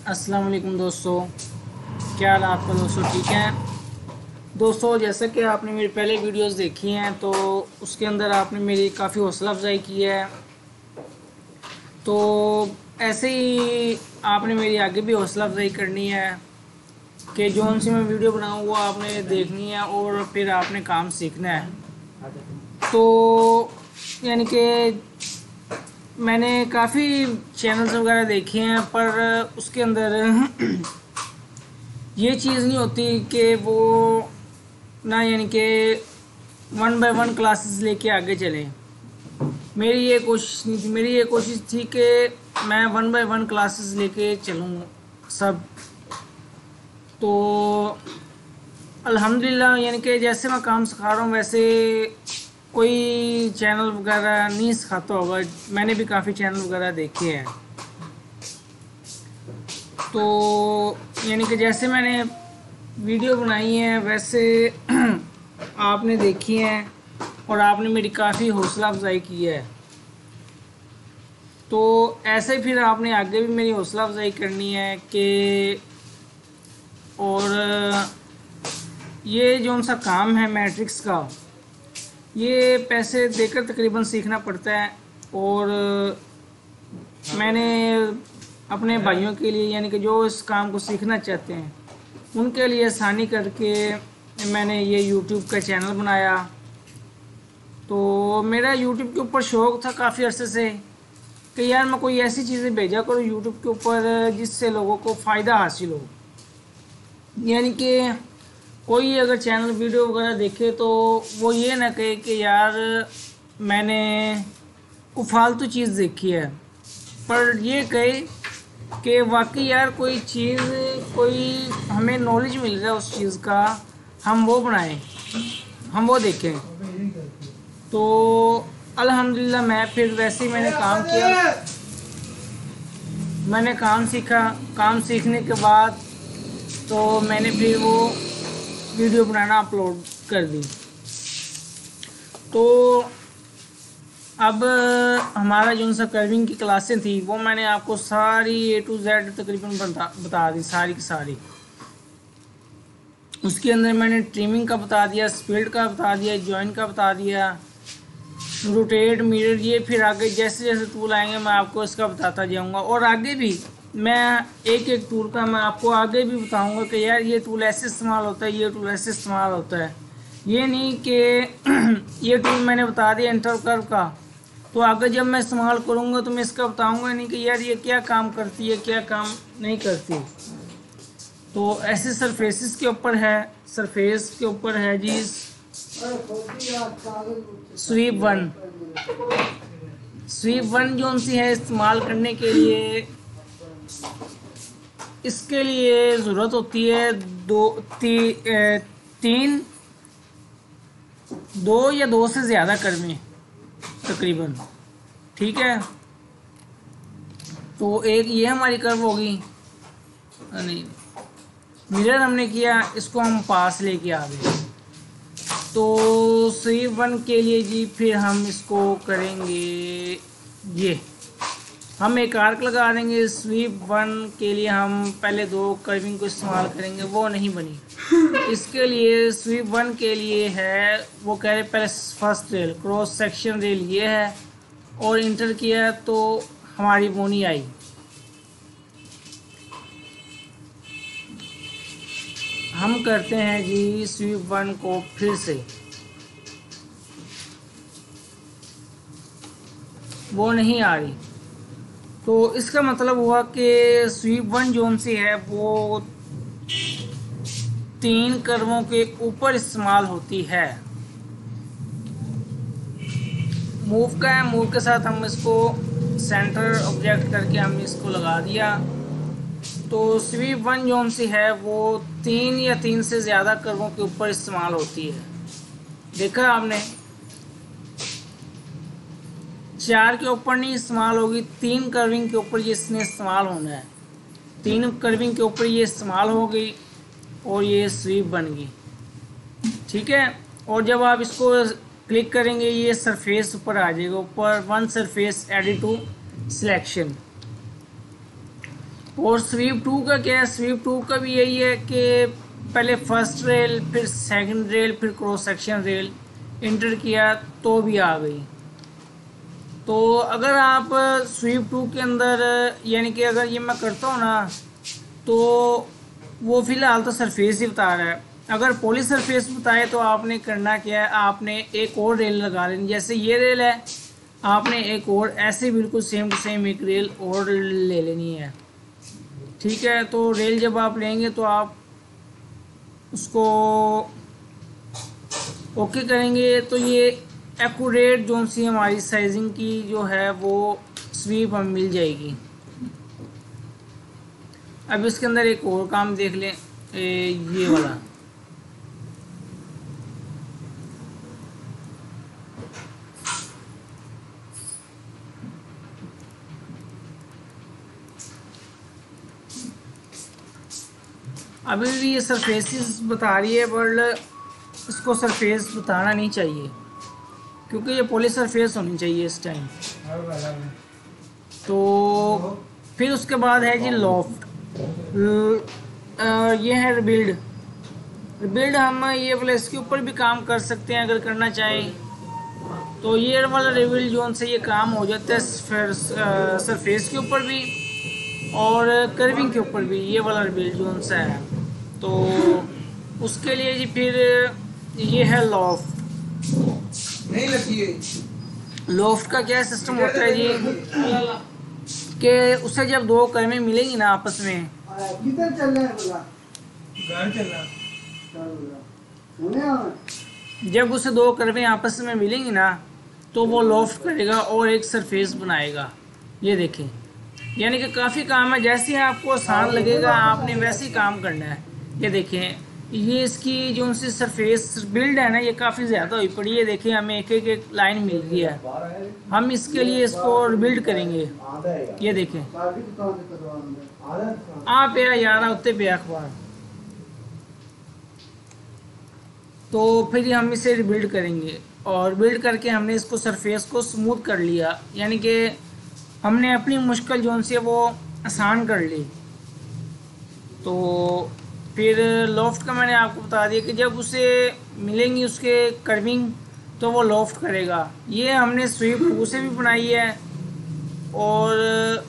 अस्सलाम वालेकुम दोस्तों, क्या हाल है आपका दोस्तों? ठीक है दोस्तों, जैसा कि आपने मेरी पहले वीडियोस देखी हैं तो उसके अंदर आपने मेरी काफ़ी हौसला अफजाई की है। तो ऐसे ही आपने मेरी आगे भी हौसला अफजाई करनी है कि जौन सी मैं वीडियो बनाऊँ वो आपने देखनी है और फिर आपने काम सीखना है। तो यानी कि मैंने काफ़ी चैनल्स वगैरह देखे हैं, पर उसके अंदर ये चीज़ नहीं होती कि वो ना यानी कि वन बाय वन क्लासेस लेके आगे चलें। मेरी ये कोशिश नहीं थी, मेरी ये कोशिश थी कि मैं वन बाय वन क्लासेस लेके चलूँ सब। तो अल्हम्दुलिल्लाह यानी कि जैसे मैं काम सिखा रहा हूँ वैसे कोई चैनल वगैरह नहीं सिखाता होगा। मैंने भी काफ़ी चैनल वगैरह देखे हैं। तो यानी कि जैसे मैंने वीडियो बनाई है वैसे आपने देखी है और आपने मेरी काफ़ी हौसला अफजाई की है। तो ऐसे फिर आपने आगे भी मेरी हौसला अफजाई करनी है कि और ये जो सा काम है मैट्रिक्स का, ये पैसे देकर तकरीबन सीखना पड़ता है। और मैंने अपने भाइयों के लिए यानी कि जो इस काम को सीखना चाहते हैं उनके लिए आसानी करके मैंने ये यूट्यूब का चैनल बनाया। तो मेरा यूट्यूब के ऊपर शौक़ था काफ़ी अरसे से कि यार मैं कोई ऐसी चीज़ें भेजा करूँ यूट्यूब के ऊपर जिससे लोगों को फ़ायदा हासिल हो। यानी कि कोई अगर चैनल वीडियो वगैरह देखे तो वो ये ना कहे कि यार मैंने को फालतू चीज़ देखी है, पर ये कहे कि वाकई यार कोई चीज़, कोई हमें नॉलेज मिल रहा है उस चीज़ का, हम वो बनाएं, हम वो देखें। तो अल्हम्दुलिल्लाह मैं फिर वैसे ही मैंने काम किया, मैंने काम सीखा। काम सीखने के बाद तो मैंने फिर वो वीडियो बनाना अपलोड कर दी। तो अब हमारा जो सा कर्विंग की क्लासें थी वो मैंने आपको सारी A to Z तकरीबन बता दी, सारी की सारी। उसके अंदर मैंने ट्रिमिंग का बता दिया, स्पीड का बता दिया, जॉइंट का बता दिया, रोटेट, मिरर, ये फिर आगे जैसे जैसे टूल आएंगे मैं आपको इसका बताता जाऊंगा। और आगे भी मैं एक एक टूल का मैं आपको आगे भी बताऊंगा कि यार ये टूल ऐसे इस्तेमाल होता है, ये टूल ऐसे इस्तेमाल होता है। ये नहीं कि ये टूल मैंने बता दिया इंटर कर्व का, तो आगे जब मैं इस्तेमाल करूंगा तो मैं इसका बताऊंगा नहीं कि यार ये क्या काम करती है, क्या काम नहीं करती। तो ऐसे सरफेसेस के ऊपर है, सरफेस के ऊपर है जी स्वीप वन। स्वीप वन जो सी है इस्तेमाल करने के लिए, इसके लिए ज़रूरत होती है तीन, दो या दो से ज़्यादा कर्वें तकरीबन, ठीक है। तो एक ये हमारी कर्व होगी, नहीं मिरर हमने किया, इसको हम पास लेके आ गए। तो स्वीप वन के लिए जी फिर हम इसको करेंगे, ये हम एक आर्क लगा देंगे। स्वीप वन के लिए हम पहले दो कर्विंग को इस्तेमाल करेंगे, वो नहीं बनी। इसके लिए स्वीप वन के लिए है, वो कह रहे पहले first rail, cross section rail ये है, और इंटर किया तो हमारी वो नहीं आई। हम करते हैं जी स्वीप वन को फिर से, वो नहीं आ रही। तो इसका मतलब हुआ कि स्वीप वन जोन से है वो तीन कर्वों के ऊपर इस्तेमाल होती है। मूव का है, मूव के साथ हम इसको सेंटर ऑब्जेक्ट करके हम इसको लगा दिया। तो स्वीप वन जोन सी है वो तीन या तीन से ज़्यादा कर्वों के ऊपर इस्तेमाल होती है। देखा आपने, चार के ऊपर नहीं इस्तेमाल होगी, तीन कर्विंग के ऊपर ये इसने इस्तेमाल होना है। तीन कर्विंग के ऊपर ये इस्तेमाल हो गई और ये स्वीप बन गई, ठीक है। और जब आप इसको क्लिक करेंगे ये सरफेस ऊपर आ जाएगा, ऊपर one surface edit to selection. और स्वीप टू का क्या है, स्वीप टू का भी यही है कि पहले फर्स्ट रेल, फिर सेकंड रेल, फिर क्रॉस सेक्शन रेल इंटर किया तो भी आ गई। तो अगर आप स्वीप टू के अंदर, यानी कि अगर ये मैं करता हूँ ना, तो वो फ़िलहाल तो सरफेस ही बता रहा है। अगर पॉली सरफेस बताए तो आपने करना क्या है, आपने एक और रेल लगा लेनी। जैसे ये रेल है, आपने एक और ऐसे बिल्कुल सेम टू सेम एक रेल और ले लेनी है। ठीक है, तो रेल जब आप लेंगे तो आप उसको ओके करेंगे तो ये एक्यूरेट जो सी हमारी साइजिंग की जो है वो स्वीप हमें मिल जाएगी। अब इसके अंदर एक और काम देख लें, ये वाला। अभी भी ये सरफेसिस बता रही है, बट इसको सरफेस बताना नहीं चाहिए क्योंकि ये पॉली सरफेस होनी चाहिए इस टाइम। तो फिर उसके बाद है जी लॉफ्ट। ये है रिबिल्ड। रिबिल्ड हम ये वाला इसके ऊपर भी काम कर सकते हैं अगर करना चाहें। तो ये वाला रिबिल्ड जोन से ये काम हो जाता है सरफेस के ऊपर भी और कर्विंग के ऊपर भी, ये वाला रिबिल्ड जोन सा है। तो उसके लिए जी फिर ये है लॉफ्ट। नहीं लगी है। लॉफ्ट का क्या सिस्टम होता है जी कि उससे जब दो कर्वें मिलेंगी ना आपस में, किधर चल रहा है बोला? घर चल रहा जब उसे दो कर्वें आपस में मिलेंगी ना तो वो लॉफ्ट करेगा और एक सरफेस बनाएगा। ये देखें, यानी कि काफ़ी काम है। जैसे ही आपको आसान लगेगा आपने वैसे ही काम करना है। ये देखें, ये इसकी जो सी सरफेस बिल्ड है ना, ये काफ़ी ज़्यादा हुई पड़ी है। देखिए हमें एक लाइन मिल रही है। हम इसके लिए इसको बिल्ड करेंगे। ये देखें, आप यार उत्ते पे अखबार। तो फिर हम इसे रिबिल्ड करेंगे और बिल्ड करके हमने इसको सरफेस को स्मूथ कर लिया, यानी कि हमने अपनी मुश्किल जोन से वो आसान कर ली। तो फिर लॉफ्ट का मैंने आपको बता दिया कि जब उसे मिलेंगी उसके कर्विंग तो वो लॉफ्ट करेगा। ये हमने स्वीप 2 से भी बनाई है और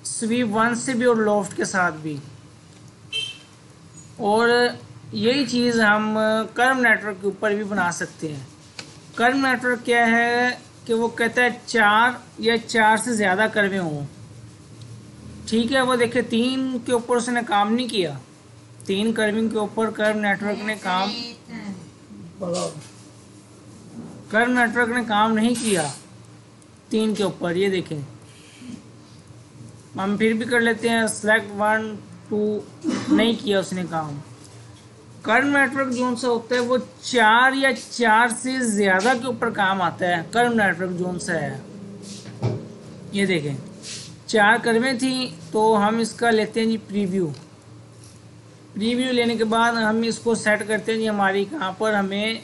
स्वीप 1 से भी और लॉफ्ट के साथ भी। और यही चीज़ हम कर्व नेटवर्क के ऊपर भी बना सकते हैं। कर्व नेटवर्क क्या है कि वो कहता है 4 या 4 से ज़्यादा कर्वें हों। ठीक है, वो देखिए 3 के ऊपर उसने काम नहीं किया। 3 कर्विंग के ऊपर कर्व नेटवर्क ने काम नहीं किया 3 के ऊपर। ये देखें, हम फिर भी कर लेते हैं। सेलेक्ट 1 2 नहीं किया उसने काम। कर्व नेटवर्क जोन सा होता है वो 4 या 4 से ज़्यादा के ऊपर काम आता है। कर्व नेटवर्क जोन सा है। ये देखें, 4 कर्वें थी तो हम इसका लेते हैं जी प्रीव्यू। प्रीव्यू लेने के बाद हम इसको सेट करते हैं जी हमारी कहाँ पर हमें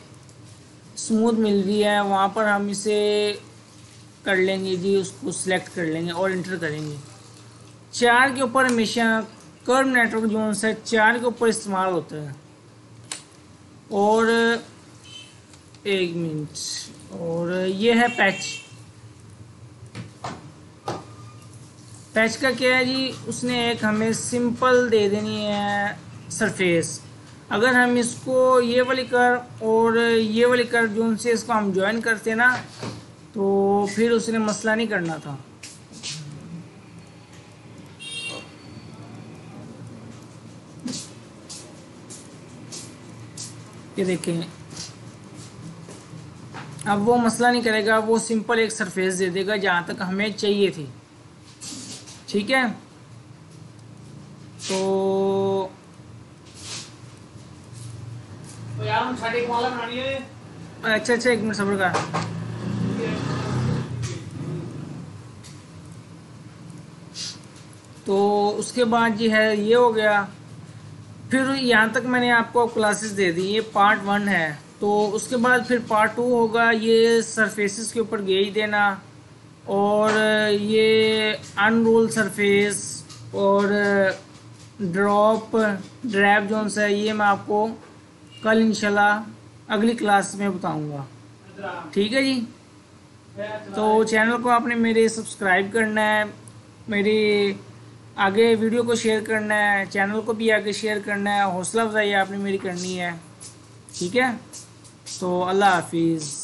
स्मूथ मिल रही है, वहाँ पर हम इसे कर लेंगे जी, उसको सिलेक्ट कर लेंगे और इंटर करेंगे। 4 के ऊपर हमेशा कर्व नेटवर्क जोन से 4 के ऊपर इस्तेमाल होता है। और एक मिनट, और ये है पैच। पैच का क्या है जी, उसने एक हमें सिंपल दे देनी है सरफेस। अगर हम इसको ये वाली कर्व और ये वाली कर्व जोन से इसको हम ज्वाइन करते ना तो फिर उसने मसला नहीं करना था। ये देखें, अब वो मसला नहीं करेगा, वो सिंपल एक सरफेस दे देगा जहाँ तक हमें चाहिए थी। ठीक है, तो यार हम साढ़े माला बनानी है। अच्छा, एक मिनट सब्र कर। तो उसके बाद जी है ये हो गया। फिर यहाँ तक मैंने आपको क्लासेस दे दी, ये पार्ट 1 है। तो उसके बाद फिर पार्ट 2 होगा, ये सरफेसेस के ऊपर गेज देना और ये अनरोल सरफेस और ड्रॉप ड्रैप जोन सा है, ये मैं आपको कल इंशाल्लाह अगली क्लास में बताऊंगा। ठीक है जी। तो चैनल को आपने मेरे सब्सक्राइब करना है, मेरी आगे वीडियो को शेयर करना है, चैनल को भी आगे शेयर करना है, हौसला अफजाई आपने मेरी करनी है। ठीक है, तो अल्लाह हाफिज़।